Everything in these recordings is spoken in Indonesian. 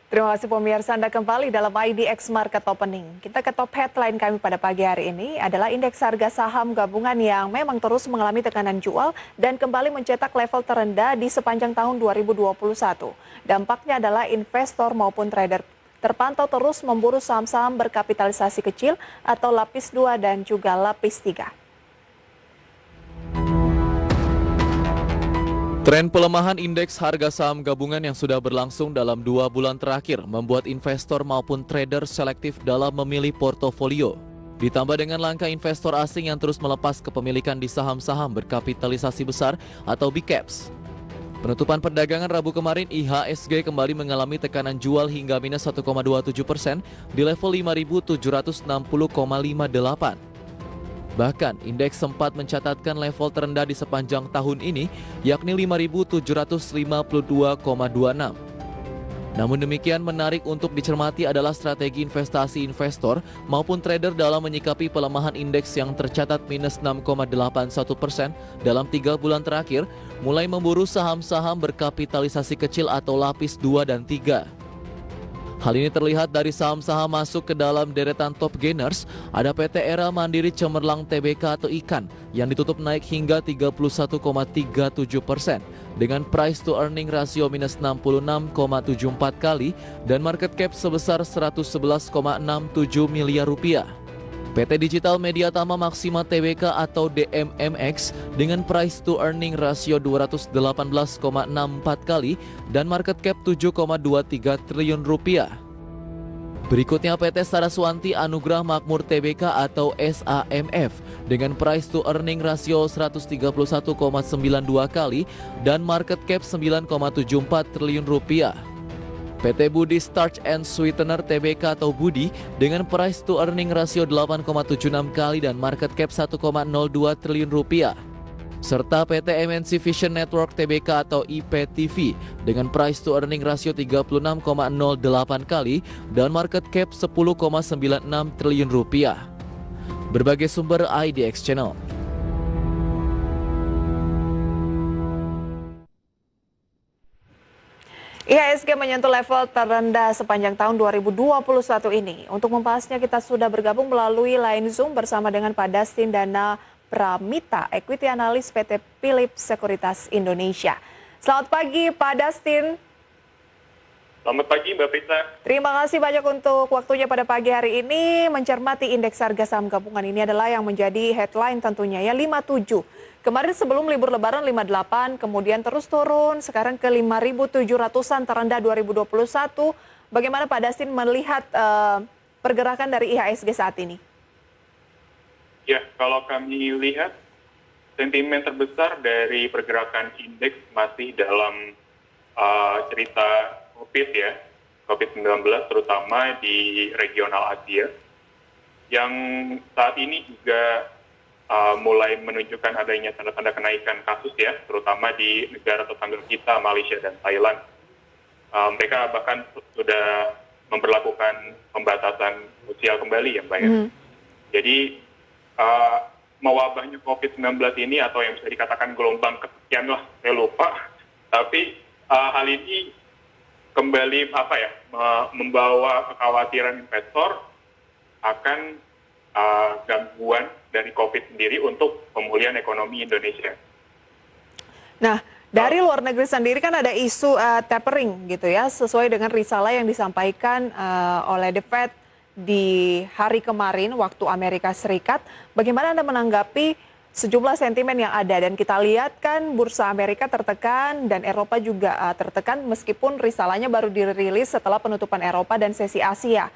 Terima kasih pemirsa, Anda kembali dalam IDX Market Opening. Kita ke top headline kami pada pagi hari ini adalah indeks harga saham gabungan yang memang terus mengalami tekanan jual dan kembali mencetak level terendah di sepanjang tahun 2021. Dampaknya adalah investor maupun trader terpantau terus memburu saham-saham berkapitalisasi kecil atau lapis 2 dan juga lapis 3. Tren pelemahan indeks harga saham gabungan yang sudah berlangsung dalam 2 bulan terakhir membuat investor maupun trader selektif dalam memilih portofolio. Ditambah dengan langkah investor asing yang terus melepas kepemilikan di saham-saham berkapitalisasi besar atau big caps. Penutupan perdagangan Rabu kemarin, IHSG kembali mengalami tekanan jual hingga minus 1,27% di level 5.760,58. Bahkan, indeks sempat mencatatkan level terendah di sepanjang tahun ini, yakni 5.752,26. Namun demikian, menarik untuk dicermati adalah strategi investasi investor maupun trader dalam menyikapi pelemahan indeks yang tercatat minus 6,81% dalam 3 bulan terakhir, mulai memburu saham-saham berkapitalisasi kecil atau lapis 2 dan 3. Hal ini terlihat dari saham-saham masuk ke dalam deretan top gainers, ada PT Era Mandiri Cemerlang Tbk atau IKAN yang ditutup naik hingga 31,37% dengan price to earning rasio minus 66,74 kali dan market cap sebesar 111,67 miliar rupiah. PT Digital Media Tama Maksima Tbk atau DMMX dengan price to earning rasio 218,64 kali dan market cap 7,23 triliun rupiah. Berikutnya PT Saraswanti Anugrah Makmur Tbk atau SAMF dengan price to earning rasio 131,92 kali dan market cap 9,74 triliun rupiah. PT Budi Starch and Sweetener Tbk atau Budi dengan price to earning rasio 8,76 kali dan market cap 1,02 triliun rupiah. Serta PT MNC Vision Network Tbk atau IPTV dengan price to earning rasio 36,08 kali dan market cap 10,96 triliun rupiah. Berbagai sumber IDX Channel. IHSG menyentuh level terendah sepanjang tahun 2021 ini. Untuk membahasnya kita sudah bergabung melalui line Zoom bersama dengan Pak Dastin Dana Pramita, Equity Analyst PT Philip Sekuritas Indonesia. Selamat pagi Pak Dastin. Selamat pagi Mbak Prita. Terima kasih banyak untuk waktunya pada pagi hari ini. Mencermati indeks harga saham gabungan ini adalah yang menjadi headline tentunya ya 57. Kemarin sebelum libur lebaran 58, kemudian terus turun, sekarang ke 5.700-an terendah 2021. Bagaimana Pak Dastin melihat pergerakan dari IHSG saat ini? Ya, kalau kami lihat sentimen terbesar dari pergerakan indeks masih dalam cerita COVID ya, COVID-19 terutama di regional Asia, yang saat ini juga mulai menunjukkan adanya tanda-tanda kenaikan kasus ya, terutama di negara tetangga kita, Malaysia dan Thailand. Mereka bahkan sudah memperlakukan pembatasan sosial kembali ya Mbak ya. Jadi mewabahnya COVID-19 ini atau yang bisa dikatakan gelombang kesekian lah, saya lupa. Tapi hal ini kembali membawa kekhawatiran investor akan gangguan dari COVID sendiri untuk pemulihan ekonomi Indonesia. Nah, dari luar negeri sendiri kan ada isu tapering gitu ya, sesuai dengan risalah yang disampaikan oleh The Fed di hari kemarin waktu Amerika Serikat. Bagaimana Anda menanggapi sejumlah sentimen yang ada? Dan kita lihat kan bursa Amerika tertekan dan Eropa juga tertekan meskipun risalahnya baru dirilis setelah penutupan Eropa dan sesi Asia.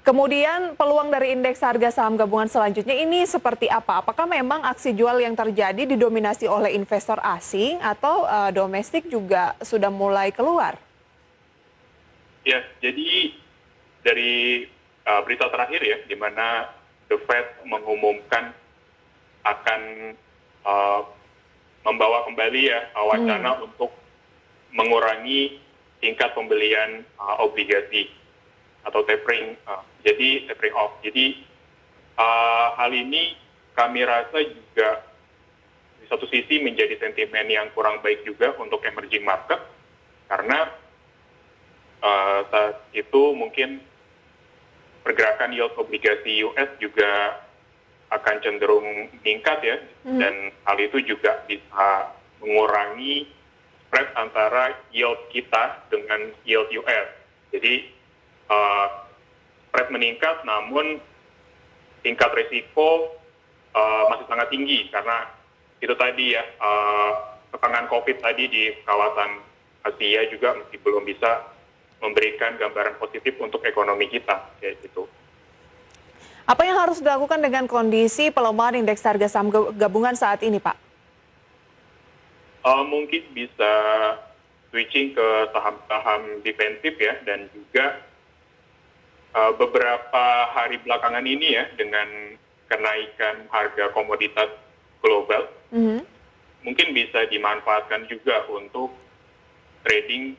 Kemudian peluang dari indeks harga saham gabungan selanjutnya ini seperti apa? Apakah memang aksi jual yang terjadi didominasi oleh investor asing atau domestik juga sudah mulai keluar? Ya, jadi dari berita terakhir ya, di mana The Fed mengumumkan akan membawa kembali ya wacana untuk mengurangi tingkat pembelian obligasi atau tapering, jadi tapering off. Jadi hal ini kami rasa juga di satu sisi menjadi sentimen yang kurang baik juga untuk emerging market, karena saat itu mungkin pergerakan yield obligasi US juga akan cenderung meningkat ya, dan hal itu juga bisa mengurangi spread antara yield kita dengan yield US. Jadi spread meningkat, namun tingkat risiko masih sangat tinggi karena itu tadi ya, tekanan COVID tadi di kawasan Asia juga masih belum bisa memberikan gambaran positif untuk ekonomi kita, kayak gitu. Apa yang harus dilakukan dengan kondisi pelemahan indeks harga saham gabungan saat ini, Pak? Mungkin bisa switching ke saham-saham defensif ya, dan juga beberapa hari belakangan ini ya, dengan kenaikan harga komoditas global, mungkin bisa dimanfaatkan juga untuk trading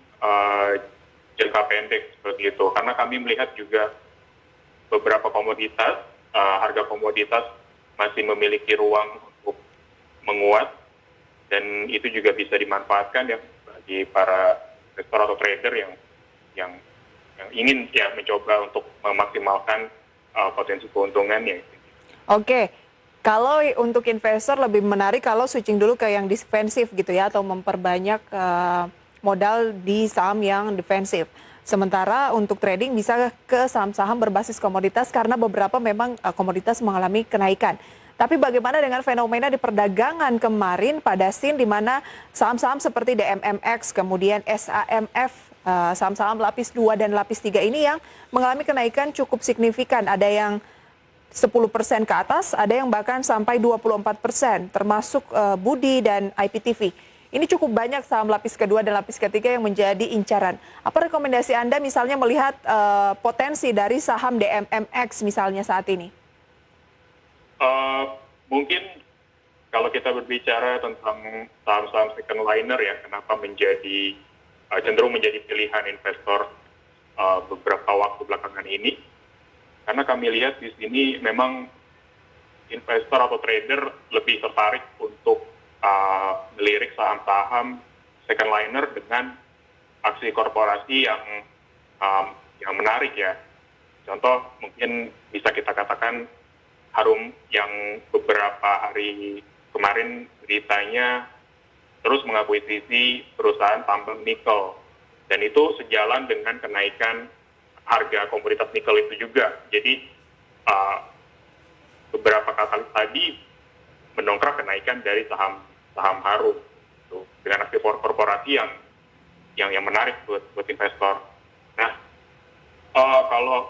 jangka pendek seperti itu. Karena kami melihat juga beberapa komoditas, harga komoditas masih memiliki ruang untuk menguat, dan itu juga bisa dimanfaatkan ya bagi para investor atau trader yang ingin ya mencoba untuk memaksimalkan potensi keuntungannya. Oke, kalau untuk investor lebih menarik kalau switching dulu ke yang defensif gitu ya, atau memperbanyak modal di saham yang defensif. Sementara untuk trading bisa ke saham-saham berbasis komoditas karena beberapa memang komoditas mengalami kenaikan. Tapi bagaimana dengan fenomena di perdagangan kemarin pada SIN di mana saham-saham seperti DMMX, kemudian SAMF, saham-saham lapis 2 dan lapis 3 ini yang mengalami kenaikan cukup signifikan. Ada yang 10% ke atas, ada yang bahkan sampai 24%, termasuk Budi dan IPTV. Ini cukup banyak saham lapis kedua dan lapis ketiga yang menjadi incaran. Apa rekomendasi Anda misalnya melihat potensi dari saham DMMX misalnya saat ini? Mungkin kalau kita berbicara tentang saham-saham second liner ya, kenapa menjadi cenderung menjadi pilihan investor beberapa waktu belakangan ini, karena kami lihat di sini memang investor atau trader lebih tertarik untuk melirik saham-saham second liner dengan aksi korporasi yang menarik ya. Contoh mungkin bisa kita katakan Harum yang beberapa hari kemarin beritanya terus mengakuisisi perusahaan tambang nikel, dan itu sejalan dengan kenaikan harga komoditas nikel itu juga. Jadi beberapa katalis tadi mendongkrak kenaikan dari saham Harum gitu, dengan aksi korporasi yang menarik buat investor. Nah, kalau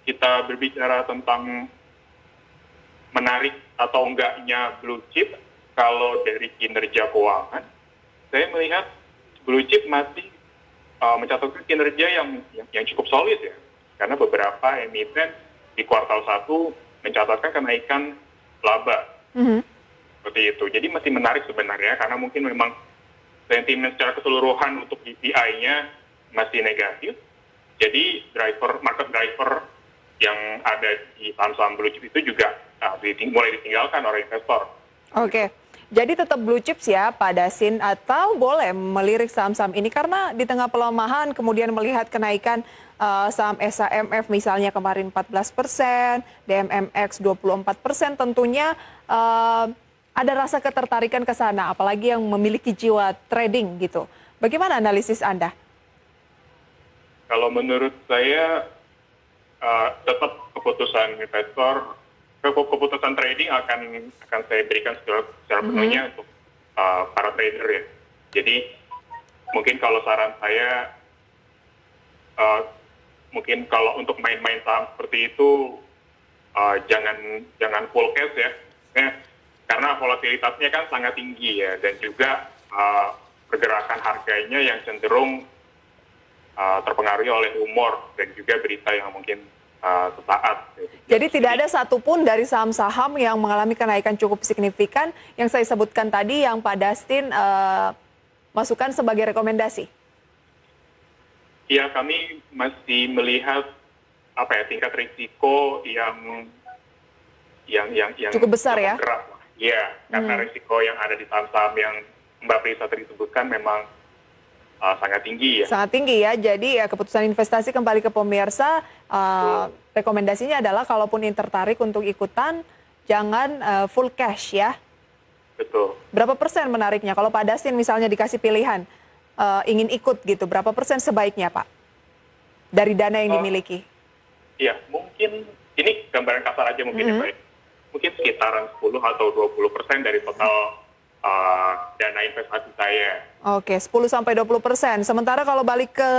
kita berbicara tentang menarik atau enggaknya blue chip, kalau dari kinerja keuangan, saya melihat blue chip masih mencatatkan kinerja yang cukup solid ya, karena beberapa emiten di kuartal 1 mencatatkan kenaikan laba. Seperti itu. Jadi masih menarik sebenarnya, karena mungkin memang sentimen secara keseluruhan untuk DPI-nya masih negatif. Jadi market driver yang ada di saham-saham blue chip itu juga mulai ditinggalkan oleh investor. Oke, jadi tetap blue chips ya Pak Dasin, atau boleh melirik saham-saham ini karena di tengah pelemahan kemudian melihat kenaikan saham SAMF misalnya kemarin 14%, DMMX 24%, tentunya ada rasa ketertarikan ke sana, apalagi yang memiliki jiwa trading gitu. Bagaimana analisis Anda? Kalau menurut saya tetap keputusan investor, keputusan trading akan saya berikan secara penuhnya untuk para trader ya. Jadi mungkin kalau saran saya, mungkin kalau untuk main-main saham seperti itu jangan full cash ya, karena volatilitasnya kan sangat tinggi ya, dan juga pergerakan harganya yang cenderung terpengaruhi oleh rumor dan juga berita yang mungkin sesaat. Jadi tidak ada satupun dari saham-saham yang mengalami kenaikan cukup signifikan yang saya sebutkan tadi yang Pak Dustin masukkan sebagai rekomendasi? Ya, kami masih melihat tingkat risiko yang cukup besar ya? Keras. Ya, karena risiko yang ada di saham-saham yang Mbak Prisa tadi sebutkan memang sangat tinggi ya. Sangat tinggi ya, jadi keputusan investasi kembali ke pemirsa, rekomendasinya adalah kalaupun yang tertarik untuk ikutan, jangan full cash ya. Betul. Berapa persen menariknya? Kalau Pak Dastin misalnya dikasih pilihan, ingin ikut gitu, berapa persen sebaiknya Pak? Dari dana yang dimiliki? Iya, mungkin ini gambaran kasar aja mungkin ya Pak. Mungkin sekitaran 10 atau 20% dari total dana investasi saya. Oke, 10-20%. Sementara kalau balik ke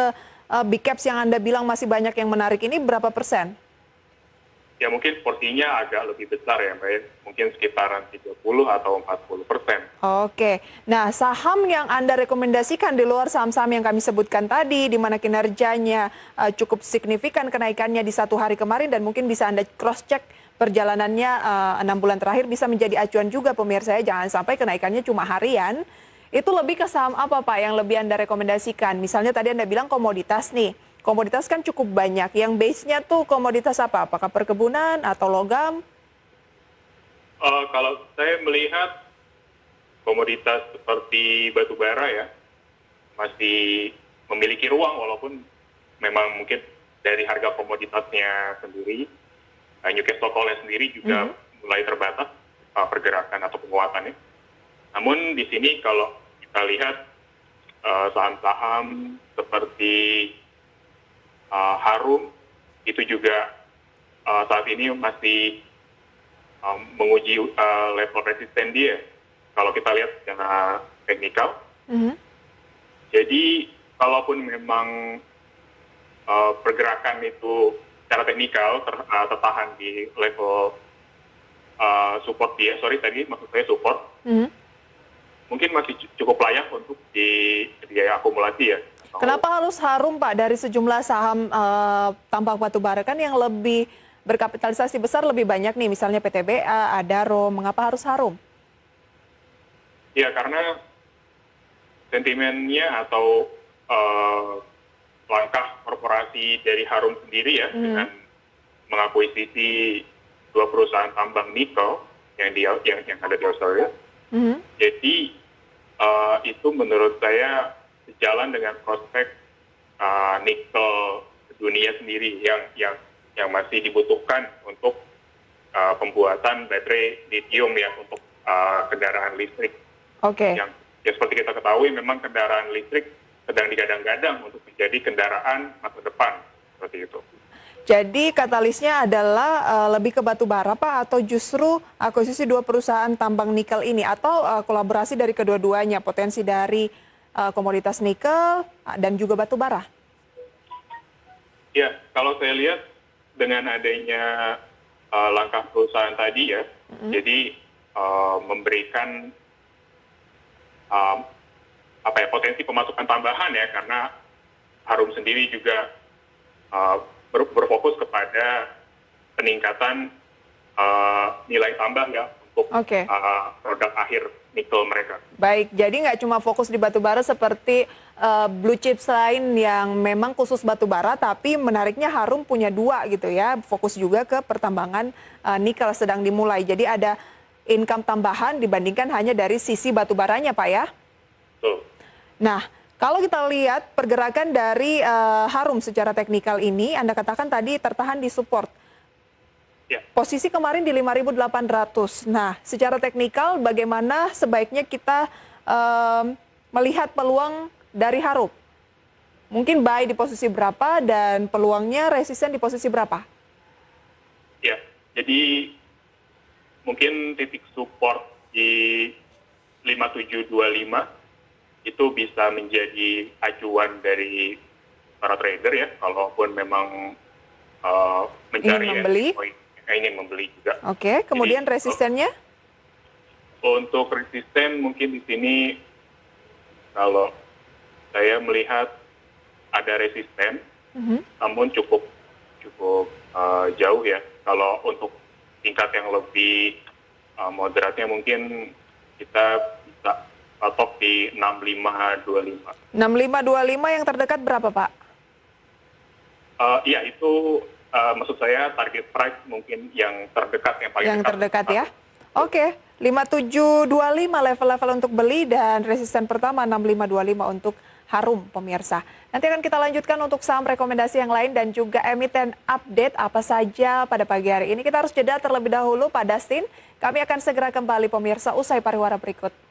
big caps yang Anda bilang masih banyak yang menarik ini berapa persen? Ya mungkin porsinya agak lebih besar ya Mbak. Mungkin sekitaran 30 atau 40%. Oke, nah saham yang Anda rekomendasikan di luar saham-saham yang kami sebutkan tadi, di mana kinerjanya cukup signifikan kenaikannya di 1 hari kemarin dan mungkin bisa Anda cross-check perjalanannya 6 bulan terakhir bisa menjadi acuan juga pemirsa ya, jangan sampai kenaikannya cuma harian. Itu lebih ke saham apa Pak yang lebih Anda rekomendasikan? Misalnya tadi Anda bilang komoditas nih. Komoditas kan cukup banyak. Yang base-nya tuh komoditas apa? Apakah perkebunan atau logam? Kalau saya melihat komoditas seperti batu bara ya masih memiliki ruang walaupun memang mungkin dari harga komoditasnya sendiri, Newcastle Coal sendiri juga mulai terbatas pergerakan atau penguatannya. Namun di sini kalau kita lihat saham-saham seperti Harum itu juga saat ini masih menguji level resisten dia. Kalau kita lihat secara teknikal, jadi kalaupun memang pergerakan itu secara teknikal tertahan di level support dia, maksud saya support, mungkin masih cukup layak untuk diakumulasi ya. Kenapa harus Harum Pak dari sejumlah saham tambang batubara kan yang lebih berkapitalisasi besar lebih banyak nih, misalnya PTBA, Adaro, mengapa harus Harum? Ya karena sentimennya atau langkah korporasi dari Harum sendiri ya dengan mengakuisisi 2 perusahaan tambang nikel yang ada di Australia. Jadi itu menurut saya sejalan dengan prospek nikel dunia sendiri yang masih dibutuhkan untuk pembuatan baterai lithium ya untuk kendaraan listrik. Oke. Yang seperti kita ketahui memang kendaraan listrik sedang digadang-gadang untuk menjadi kendaraan masa depan seperti itu. Jadi katalisnya adalah lebih ke batu bara Pak atau justru akuisisi 2 perusahaan tambang nikel ini atau kolaborasi dari kedua-duanya, potensi dari komoditas nikel dan juga batu bara? Ya, kalau saya lihat dengan adanya langkah perusahaan tadi ya, jadi memberikan potensi pemasukan tambahan ya, karena Harum sendiri juga berfokus kepada peningkatan nilai tambah ya untuk produk akhir nikel mereka. Baik, jadi nggak cuma fokus di batu bara seperti blue chips lain yang memang khusus batu bara, tapi menariknya Harum punya 2 gitu ya, fokus juga ke pertambangan nikel sedang dimulai. Jadi ada income tambahan dibandingkan hanya dari sisi batu baranya Pak ya? Betul. Nah, kalau kita lihat pergerakan dari Harum secara teknikal ini, Anda katakan tadi tertahan di support. Ya. Posisi kemarin di 5.800. Nah, secara teknikal bagaimana sebaiknya kita melihat peluang dari Harum? Mungkin buy di posisi berapa dan peluangnya resisten di posisi berapa? Ya, jadi mungkin titik support di 5725 itu bisa menjadi acuan dari para trader ya, kalaupun memang mencari ingin membeli juga. Oke, kemudian jadi, resistennya? Untuk resisten mungkin di sini kalau saya melihat ada resisten, namun cukup jauh ya. Kalau untuk tingkat yang lebih moderatnya mungkin kita bisa top di 6525. 6525 yang terdekat berapa Pak? Ya itu maksud saya target price mungkin yang terdekat yang paling terdekat ya. Oke, 5725 level-level untuk beli dan resisten pertama 6525 untuk harum pemirsa. Nanti akan kita lanjutkan untuk saham rekomendasi yang lain dan juga emiten update apa saja pada pagi hari ini. Kita harus jeda terlebih dahulu Pak Dustin. Kami akan segera kembali pemirsa usai pariwara berikut.